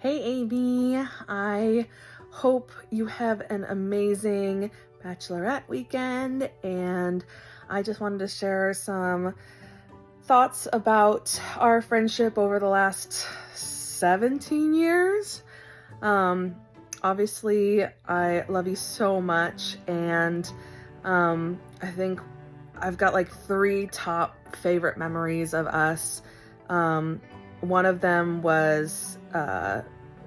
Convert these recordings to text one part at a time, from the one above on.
Hey Amy, I hope you have an amazing bachelorette weekend, and I just wanted to share some thoughts about our friendship over the last 17 years. Um, Obviously, I love you so much, and I think I've got like three top favorite memories of us. One of them was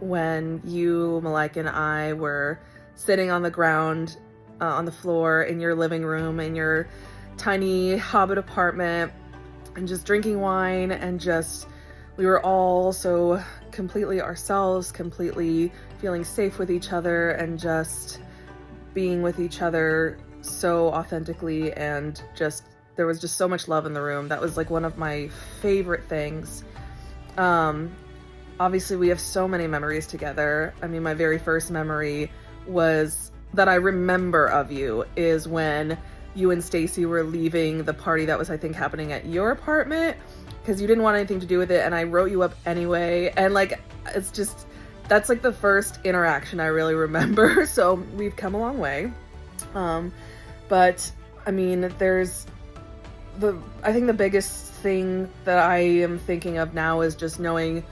when you, Malika, and I were sitting on the ground, on the floor in your living room in your tiny Hobbit apartment, and just drinking wine, and just we were all so completely ourselves, completely feeling safe with each other, and just being with each other so authentically, and just there was just so much love in the room. That was like one of my favorite things. Obviously we have so many memories together. I mean, my very first memory was that I remember of you is when you and Stacy were leaving the party that was, I think, happening at your apartment, because you didn't want anything to do with it, and I wrote you up anyway, and like it's just, that's like the first interaction I really remember. So we've come a long way. But I mean, I think the biggest thing that I am thinking of now is just knowing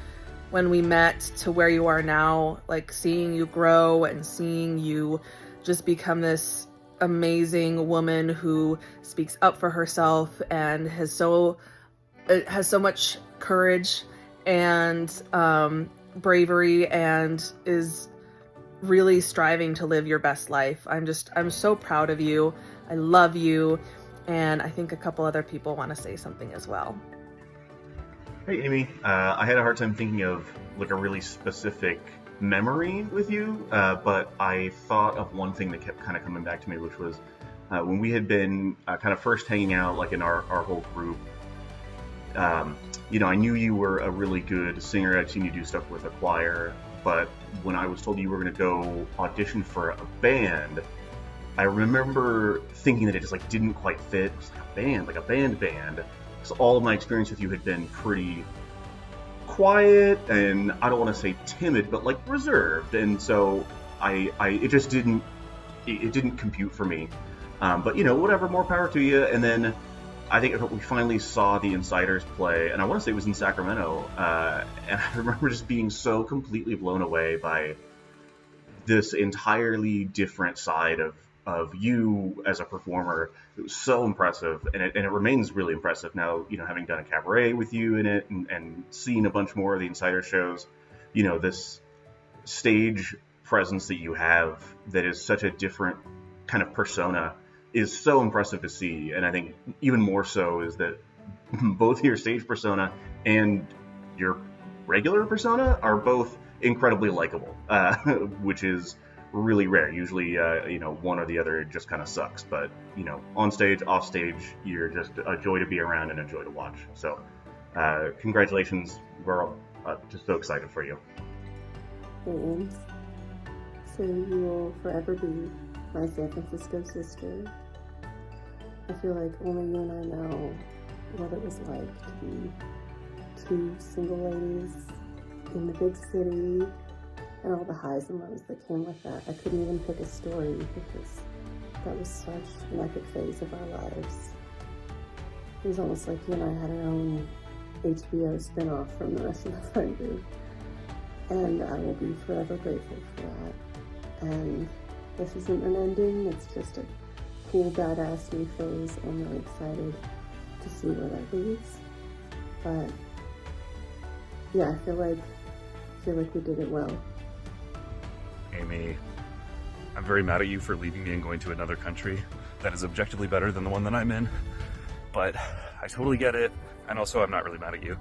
when we met to where you are now, like seeing you grow and seeing you just become this amazing woman who speaks up for herself and has so much courage and bravery, and is really striving to live your best life. I'm so proud of you. I love you. And I think a couple other people want to say something as well. Hey Amy, I had a hard time thinking of like a really specific memory with you, but I thought of one thing that kept kind of coming back to me, which was when we had been kind of first hanging out, like in our whole group. I knew you were a really good singer. I'd seen you do stuff with a choir, but when I was told you were going to go audition for a band, I remember thinking that it just like didn't quite fit. It was like a band, like a band. So all of my experience with you had been pretty quiet, and I don't want to say timid, but like reserved. And so it just didn't compute for me. But whatever, more power to you. And then I think we finally saw the Insiders play, and I want to say it was in Sacramento. And I remember just being so completely blown away by this entirely different side of you as a performer. It was so impressive, and it remains really impressive now, having done a cabaret with you in it, and seen a bunch more of the Insider shows. This stage presence that you have that is such a different kind of persona is so impressive to see. And I think even more so is that both your stage persona and your regular persona are both incredibly likable, which is really rare. Usually, one or the other just kind of sucks. But, on stage, off stage, you're just a joy to be around and a joy to watch. So, congratulations. We're all just so excited for you. Thanks. So you will forever be my San Francisco sister. I feel like only you and I know what it was like to be two single ladies in the big city, and all the highs and lows that came with that. I couldn't even pick a story because that was such an epic phase of our lives. It was almost like you and I had our own HBO spinoff from the rest of the friend group. And I will be forever grateful for that. And this isn't an ending, it's just a cool, badass new phase. I'm really excited to see where that leads. But yeah, I feel like we did it well. Amy, I'm very mad at you for leaving me and going to another country that is objectively better than the one that I'm in, but I totally get it, and also I'm not really mad at you.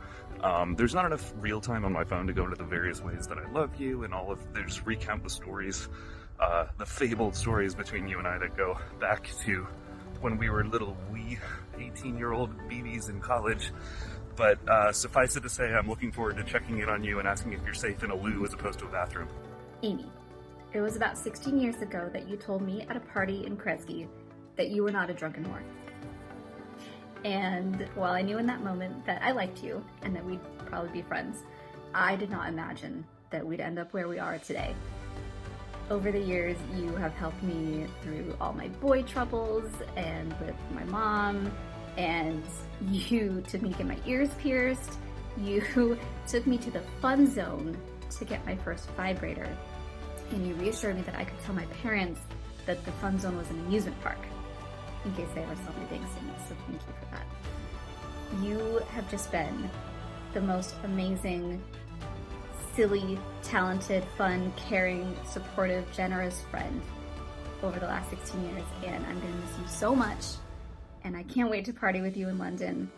There's not enough real time on my phone to go into the various ways that I love you and just recount the stories, the fabled stories between you and I that go back to when we were little wee 18-year-old BBs in college. But suffice it to say, I'm looking forward to checking in on you and asking if you're safe in a loo as opposed to a bathroom. Amy, it was about 16 years ago that you told me at a party in Kresge that you were not a drunken whore. And while I knew in that moment that I liked you and that we'd probably be friends, I did not imagine that we'd end up where we are today. Over the years, you have helped me through all my boy troubles and with my mom, and you took me to get my ears pierced. You took me to the fun zone to get my first vibrator, and you reassured me that I could tell my parents that the fun zone was an amusement park, in case they ever saw me being seen, so thank you for that. You have just been the most amazing, silly, talented, fun, caring, supportive, generous friend over the last 16 years, and I'm gonna miss you so much, and I can't wait to party with you in London.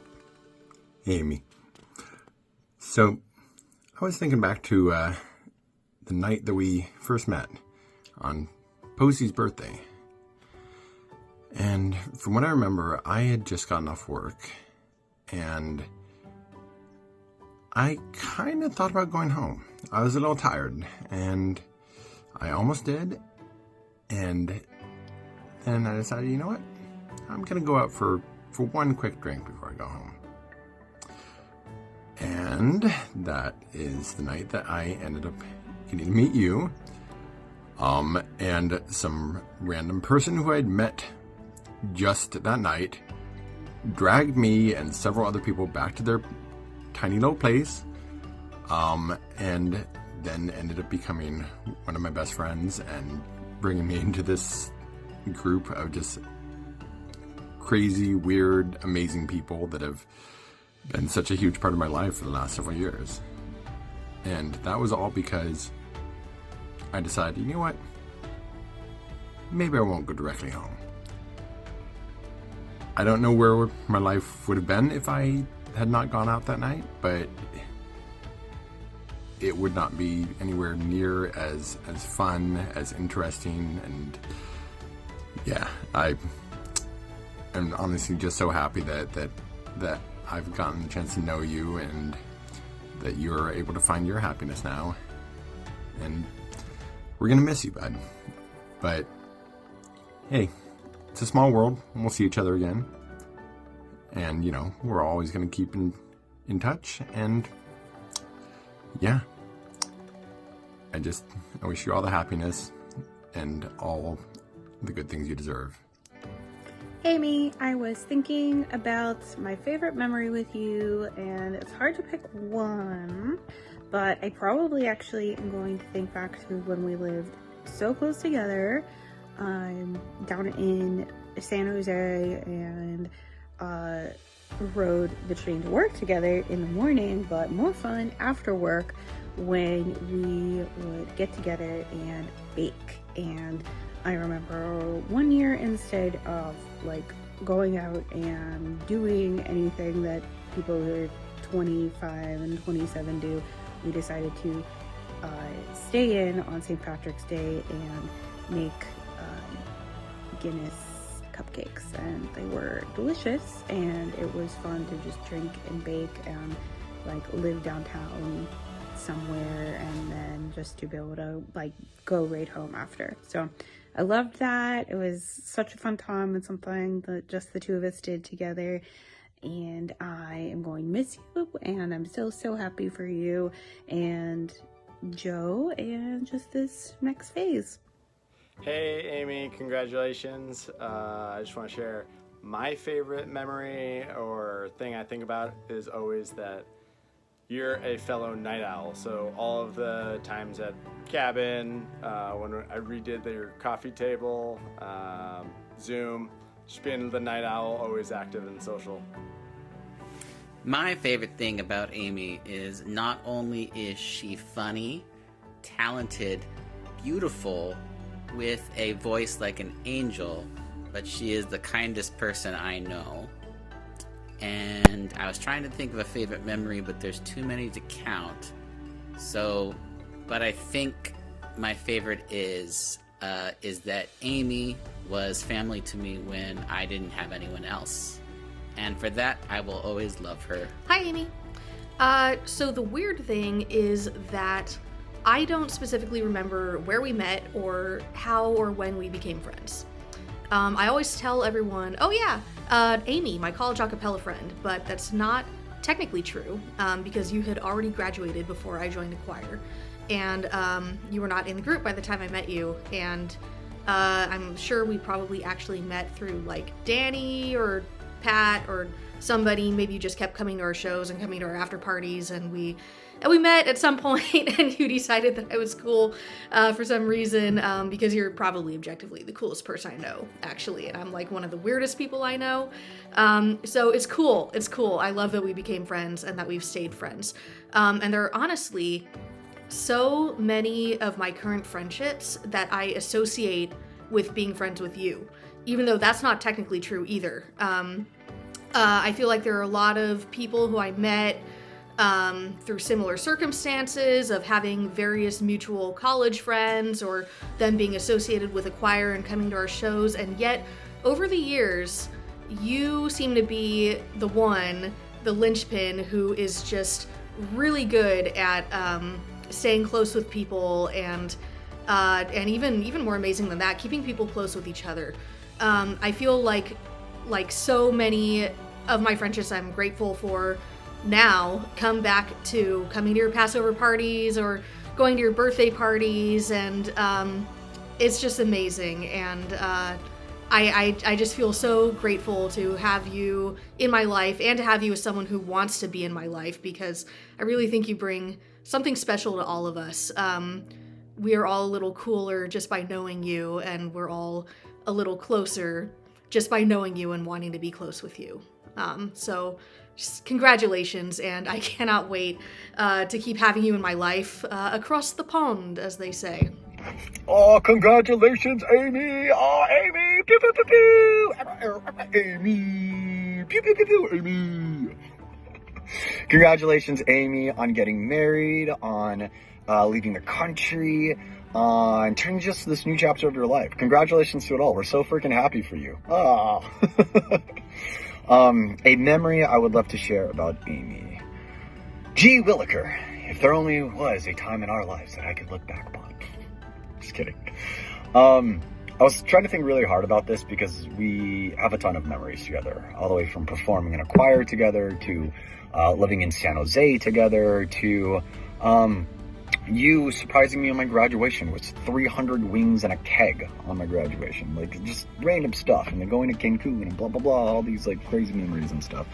Amy. So, I was thinking back to the night that we first met on Posey's birthday. And from what I remember, I had just gotten off work, and I kind of thought about going home. I was a little tired, and I almost did, and then I decided, you know what? I'm going to go out for one quick drink before I go home. And that is the night that I ended up getting to meet you, and some random person who I'd met just that night dragged me and several other people back to their tiny little place, and then ended up becoming one of my best friends and bringing me into this group of just crazy, weird, amazing people that have been such a huge part of my life for the last several years. And that was all because I decided, you know what? Maybe I won't go directly home. I don't know where my life would have been if I had not gone out that night, but it would not be anywhere near as fun, as interesting, and yeah, I am honestly just so happy that I've gotten a chance to know you and that you're able to find your happiness now. And we're gonna miss you, bud. But hey, it's a small world, and we'll see each other again. And, you know, we're always going to keep in touch. And, yeah. I wish you all the happiness and all the good things you deserve. Amy, I was thinking about my favorite memory with you, and it's hard to pick one, but I probably actually am going to think back to when we lived so close together. I'm down in San Jose and rode the train to work together in the morning, but more fun after work when we would get together and bake. And I remember one year, instead of like going out and doing anything that people who are 25 and 27 do, we decided to stay in on St. Patrick's Day and make Guinness cupcakes, and they were delicious, and it was fun to just drink and bake and like live downtown somewhere, and then just to be able to like go right home after. So I loved that. It was such a fun time and something that just the two of us did together, and I am going to miss you, and I'm still so happy for you and Joe and just this next phase. Hey Amy, congratulations. I just want to share my favorite memory or thing I think about is always that you're a fellow night owl. So all of the times at cabin, when I redid your coffee table, Zoom, just being the night owl, always active and social. My favorite thing about Amy is not only is she funny, talented, beautiful, with a voice like an angel, but she is the kindest person I know. And I was trying to think of a favorite memory, but there's too many to count. So, but I think my favorite is that Amy was family to me when I didn't have anyone else. And for that, I will always love her. Hi, Amy. So the weird thing is that I don't specifically remember where we met or how or when we became friends. I always tell everyone, oh yeah, Amy, my college a cappella friend, but that's not technically true because you had already graduated before I joined the choir. and you were not in the group by the time I met you, and I'm sure we probably actually met through like Danny or Pat or somebody. Maybe you just kept coming to our shows and coming to our after parties, and we met at some point, and you decided that I was cool for some reason, because you're probably objectively the coolest person I know, actually, and I'm like one of the weirdest people I know. So it's cool. It's cool. I love that we became friends and that we've stayed friends. And there are honestly so many of my current friendships that I associate with being friends with you, even though that's not technically true either. I feel like there are a lot of people who I met through similar circumstances of having various mutual college friends or them being associated with a choir and coming to our shows, and yet over the years you seem to be the linchpin who is just really good at staying close with people, and even more amazing than that, keeping people close with each other. I feel like so many of my friendships I'm grateful for now come back to coming to your Passover parties or going to your birthday parties, and it's just amazing. And I just feel so grateful to have you in my life and to have you as someone who wants to be in my life, because I really think you bring something special to all of us. We are all a little cooler just by knowing you, and we're all a little closer just by knowing you and wanting to be close with you. So just congratulations, and I cannot wait to keep having you in my life across the pond, as they say. Oh, congratulations, Amy! Oh, Amy! Pew, pew, pew, pew! Amy! Pew, pew, pew, pew! Amy! Congratulations, Amy, on getting married, on leaving the country, on turning just this new chapter of your life. Congratulations to it all. We're so freaking happy for you. Oh. A memory I would love to share about Amy. Gee Williker, if there only was a time in our lives that I could look back upon. Just kidding. I was trying to think really hard about this because we have a ton of memories together, all the way from performing in a choir together to living in San Jose together to you surprising me on my graduation with 300 wings and a keg on my graduation. Like, just random stuff. And then going to Cancun and blah, blah, blah. All these, like, crazy memories and stuff.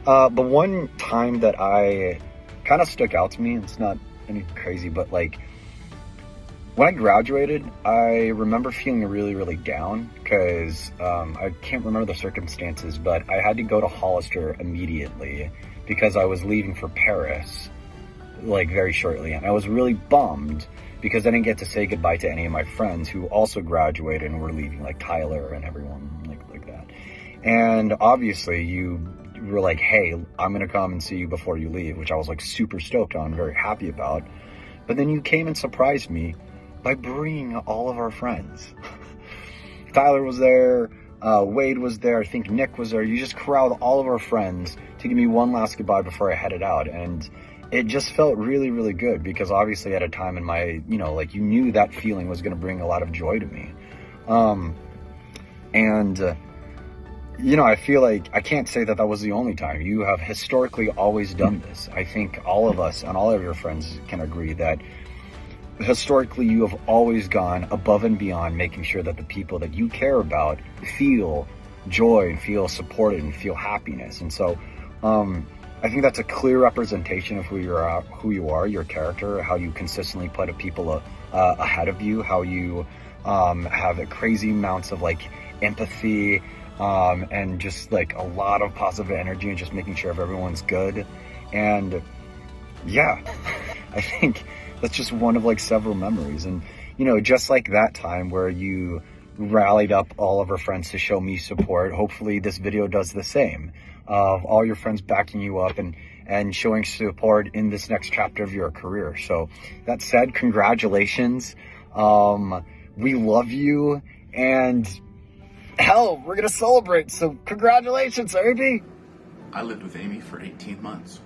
But one time that I kind of stuck out to me, it's not anything crazy, but, like, when I graduated, I remember feeling really, really down because I can't remember the circumstances, but I had to go to Hollister immediately because I was leaving for Paris, like, very shortly, and I was really bummed because I didn't get to say goodbye to any of my friends who also graduated and were leaving, like Tyler and everyone like that. And obviously you were like, hey, I'm gonna come and see you before you leave, which I was like super stoked on, very happy about. But then you came and surprised me by bringing all of our friends. Tyler was there, Wade was there, I think Nick was there. You just corralled all of our friends to give me one last goodbye before I headed out, and it just felt really, really good because obviously at a time in my, you know, like, you knew that feeling was going to bring a lot of joy to me. You know, I feel like I can't say that that was the only time. You have historically always done this. I think all of us and all of your friends can agree that historically you have always gone above and beyond making sure that the people that you care about feel joy and feel supported and feel happiness. And so, I think that's a clear representation of who you are, your character, how you consistently put people ahead of you, how you have crazy amounts of, like, empathy and just, like, a lot of positive energy and just making sure everyone's good. And yeah, I think that's just one of, like, several memories. And, you know, just like that time where you rallied up all of our friends to show me support, hopefully this video does the same. Of all your friends backing you up and showing support in this next chapter of your career. So that said, congratulations. We love you, and hell, we're gonna celebrate. So congratulations, Amy. I lived with Amy for 18 months,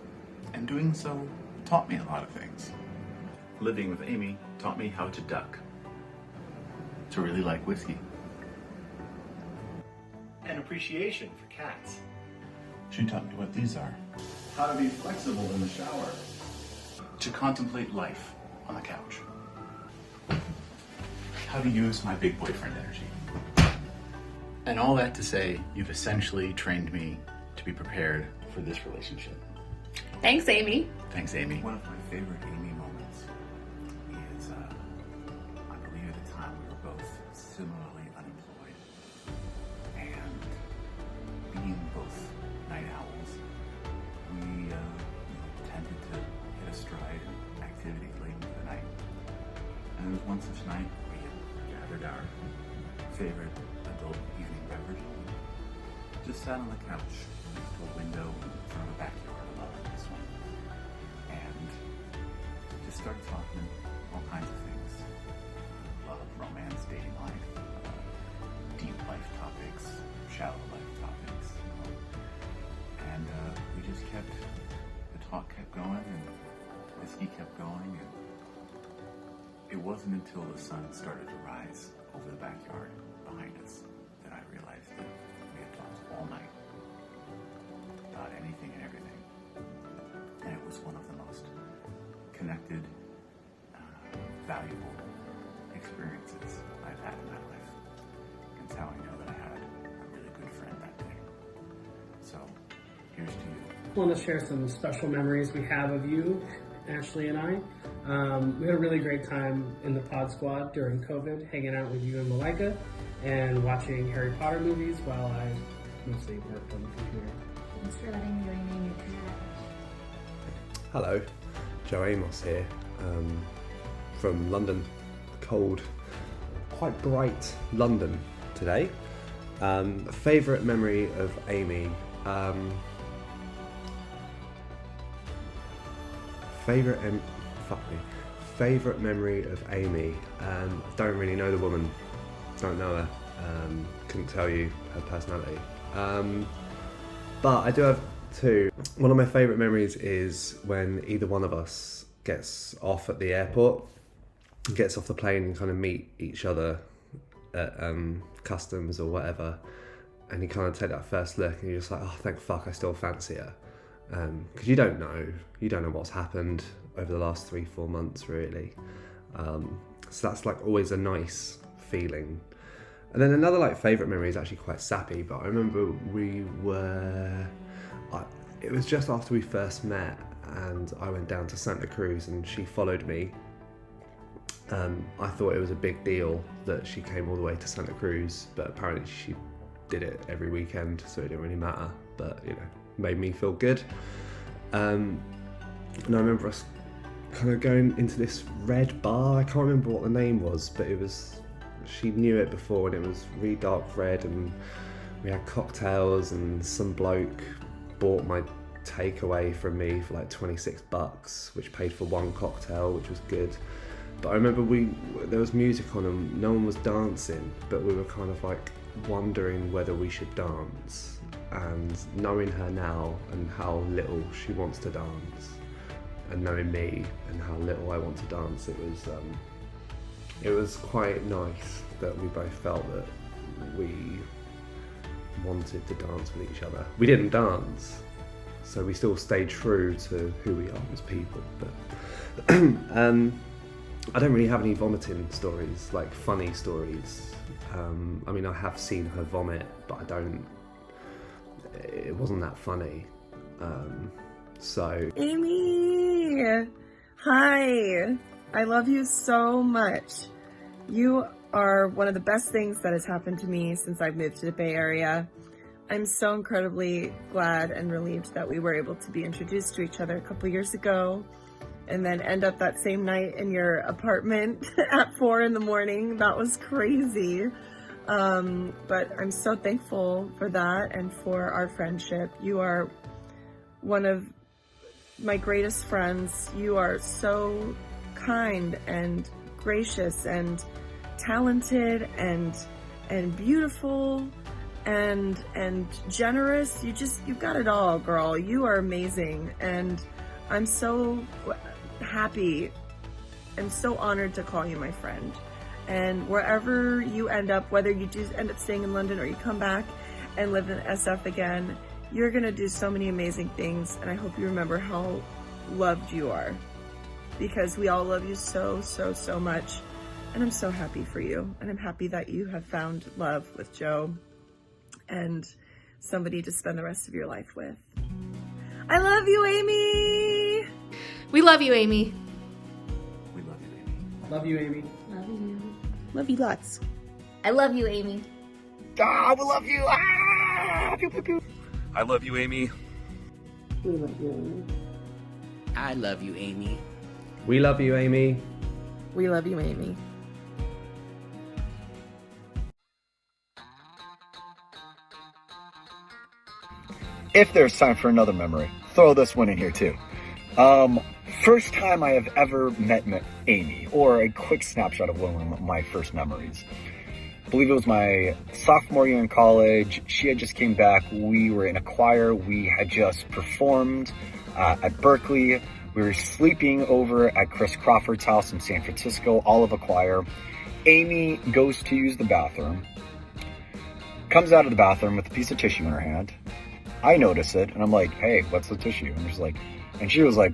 and doing so taught me a lot of things. Living with Amy taught me how to duck, to really like whiskey, and appreciation for cats. She taught me what these are. How to be flexible in the shower. To contemplate life on the couch. How to use my big boyfriend energy. And all that to say, you've essentially trained me to be prepared for this relationship. Thanks, Amy. Thanks, Amy. One of my favorite Amy moments is, I believe at the time we were both similarly unemployed. And being both night owls, we tended to hit a stride in activities late into the night. And there was one such night we gathered our favorite adult evening beverage, just sat on the couch next to a window in front of a backyard, a lot of this one, and just started talking all kinds of things. Love, romance, dating life, deep life topics, shallow life topics, and we just the talk kept going, and the whiskey kept going, and it wasn't until the sun started to rise over the backyard behind us that I realized that we had talked all night about anything and everything. And it was one of the most connected, valuable experiences I've had in my life. And it's how I know that I had a really good friend that day. So, here's to you. I want to share some special memories we have of you, Ashley and I. We had a really great time in the Pod Squad during COVID, hanging out with you and Malika and watching Harry Potter movies while I mostly worked on the computer. Thanks for letting me rename your cat. Hello, Joe Amos here, from London. Cold, quite bright London today. Favourite memory of Amy. Favourite memory of Amy. I don't really know the woman. Don't know her. Couldn't tell you her personality. But I do have two. One of my favourite memories is when either one of us gets off at the airport, gets off the plane and kind of meet each other at customs or whatever, and you kind of take that first look and you're just like, oh, thank fuck, I still fancy her. Because you don't know what's happened over the last 3-4 months really. So that's like always a nice feeling. And then another like favourite memory is actually quite sappy, but I remember it was just after we first met and I went down to Santa Cruz and she followed me. I thought it was a big deal that she came all the way to Santa Cruz, but apparently she did it every weekend, so it didn't really matter, but you know, made me feel good. And I remember us kind of going into this red bar. I can't remember what the name was, but she knew it before, and it was really dark red, and we had cocktails, and some bloke bought my takeaway from me for like $26, which paid for one cocktail, which was good. But I remember there was music on and no one was dancing, but we were kind of like wondering whether we should dance. And knowing her now and how little she wants to dance, and knowing me and how little I want to dance, it was quite nice that we both felt that we wanted to dance with each other. We didn't dance, so we still stayed true to who we are as people. But I don't really have any vomiting stories, like funny stories. I mean, I have seen her vomit, but it wasn't that funny. So Amy, hi, I love you so much. You are one of the best things that has happened to me since I've moved to the Bay Area. I'm so incredibly glad and relieved that we were able to be introduced to each other a couple years ago and then end up that same night in your apartment at 4 a.m. That was crazy. But I'm so thankful for that and for our friendship. You are one of my greatest friends. You are so kind and gracious and talented and beautiful and generous. You've got it all, girl. You are amazing, and I'm so happy and so honored to call you my friend. And wherever you end up, whether you do end up staying in London or you come back and live in SF again, you're gonna do so many amazing things, and I hope you remember how loved you are. because we all love you so, so, so much. And I'm so happy for you. And I'm happy that you have found love with Joe and somebody to spend the rest of your life with. I love you, Amy! We love you, Amy. We love you, Amy. Love you, Amy. Love you. Love you lots. I love you, Amy. Ah, we love you. Ah, pew, pew, pew. I love you, Amy. We love you, Amy. I love you, Amy. We love you, Amy. We love you, Amy. If there's time for another memory, throw this one in here too. First time I have ever met Amy, or a quick snapshot of one of my first memories. I believe it was my sophomore year in college. She had just came back. We were in a choir. We had just performed at Berkeley. We were sleeping over at Chris Crawford's house in San Francisco, all of a choir. Amy goes to use the bathroom, comes out of the bathroom with a piece of tissue in her hand. I notice it, and I'm like, hey, what's the tissue? And she was like,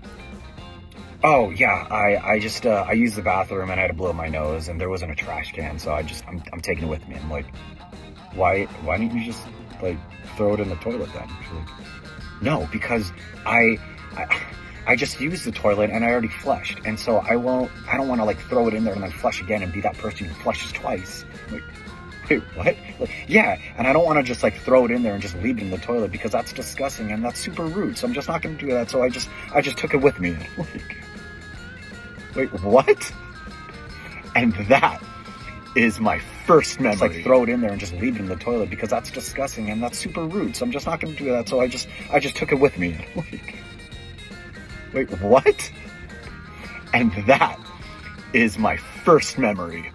oh yeah, I used the bathroom and I had to blow my nose and there wasn't a trash can, so I'm taking it with me. I'm like, why didn't you just like throw it in the toilet then? She's like, no, because I just used the toilet and I already flushed, and so I don't want to like throw it in there and then flush again and be that person who flushes twice. I'm like, wait, what? Like, yeah, and I don't want to just like throw it in there and just leave it in the toilet because that's disgusting and that's super rude. So I'm just not going to do that. So I just took it with me. Like, wait, what? And that is my first memory. Just, like, throw it in there and just leave it in the toilet because that's disgusting and that's super rude. So I'm just not going to do that. So I just took it with me. Like, wait, what? And that is my first memory